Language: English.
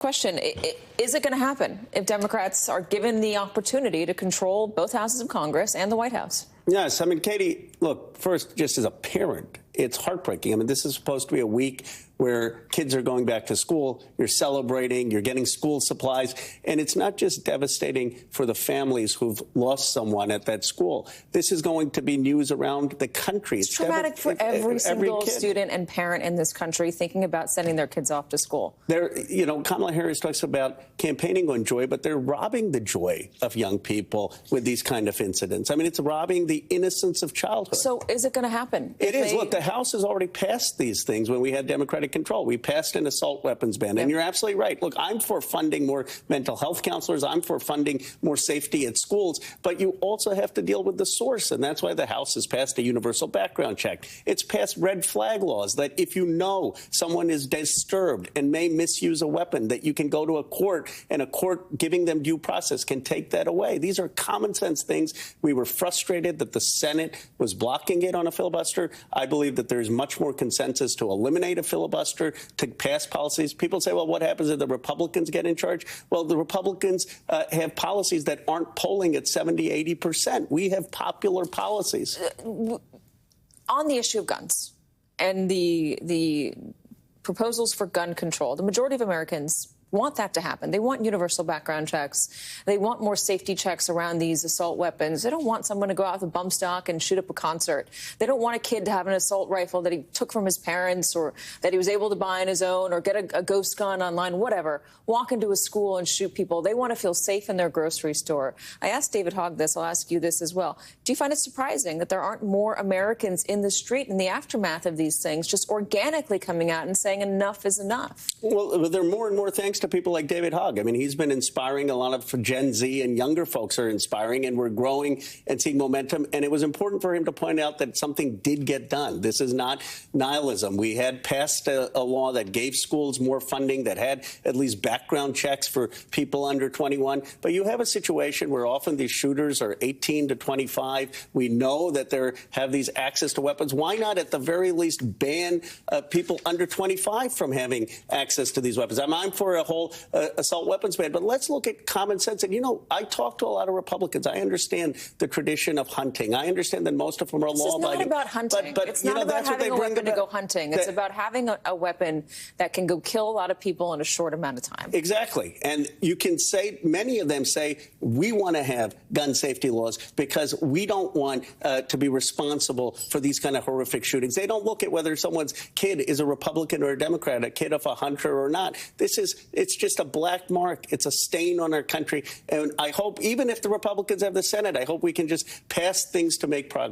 Question, is it going to happen if Democrats are given the opportunity to control both houses of Congress and the White House? Yes. I mean, Katie, look, first, just as a parent, it's heartbreaking. I mean, this is supposed to be a week where kids are going back to school. You're celebrating, you're getting school supplies. And it's not just devastating for the families who've lost someone at that school. This is going to be news around the country. It's traumatic for every single kid. Student and parent in this country thinking about sending their kids off to school. You know, Kamala Harris talks about campaigning on joy, but they're robbing the joy of young people with these kind of incidents. I mean, it's robbing the innocence of childhood. So is it going to happen? It is. Look, the House has already passed these things when we had Democratic control. We passed an assault weapons ban. And you're absolutely right. Look, I'm for funding more mental health counselors. I'm for funding more safety at schools. But you also have to deal with the source. And that's why the House has passed a universal background check. It's passed red flag laws that if you know someone is disturbed and may misuse a weapon, that you can go to a court, and a court giving them due process can take that away. These are common sense things. We were frustrated that the Senate was blocking it on a filibuster. I believe that there's much more consensus to eliminate a filibuster, to pass policies. People say, well, what happens if the Republicans get in charge? Well, the Republicans have policies that aren't polling at 70, 80%. We have popular policies. On the issue of guns and the proposals for gun control, the majority of Americans want that to happen. They want universal background checks. They want more safety checks around these assault weapons. They don't want someone to go out with a bump stock and shoot up a concert. They don't want a kid to have an assault rifle that he took from his parents or that he was able to buy on his own or get a ghost gun online, whatever, walk into a school and shoot people. They want to feel safe in their grocery store. I asked David Hogg this. I'll ask you this as well. Do you find it surprising that there aren't more Americans in the street in the aftermath of these things just organically coming out and saying enough is enough? Well, there are more and more thanks to people like David Hogg. I mean, he's been inspiring a lot of Gen Z, and younger folks are inspiring, and we're growing and seeing momentum. And it was important for him to point out that something did get done. This is not nihilism. We had passed a law that gave schools more funding, that had at least background checks for people under 21. But you have a situation where often these shooters are 18 to 25. We know that they have these access to weapons. Why not, at the very least, ban people under 25 from having access to these weapons? I'm for a whole assault weapons ban, but let's look at common sense. And, you know, I talk to a lot of Republicans. I understand the tradition of hunting. I understand that most of them are law-abiding. It's not about hunting. But it's not about having a weapon to go hunting. It's about having a weapon that can go kill a lot of people in a short amount of time. Exactly. And you can say, many of them say, we want to have gun safety laws because we don't want to be responsible for these kind of horrific shootings. They don't look at whether someone's kid is a Republican or a Democrat, a kid of a hunter or not. It's just a black mark. It's a stain on our country. And I hope, even if the Republicans have the Senate, I hope we can just pass things to make progress.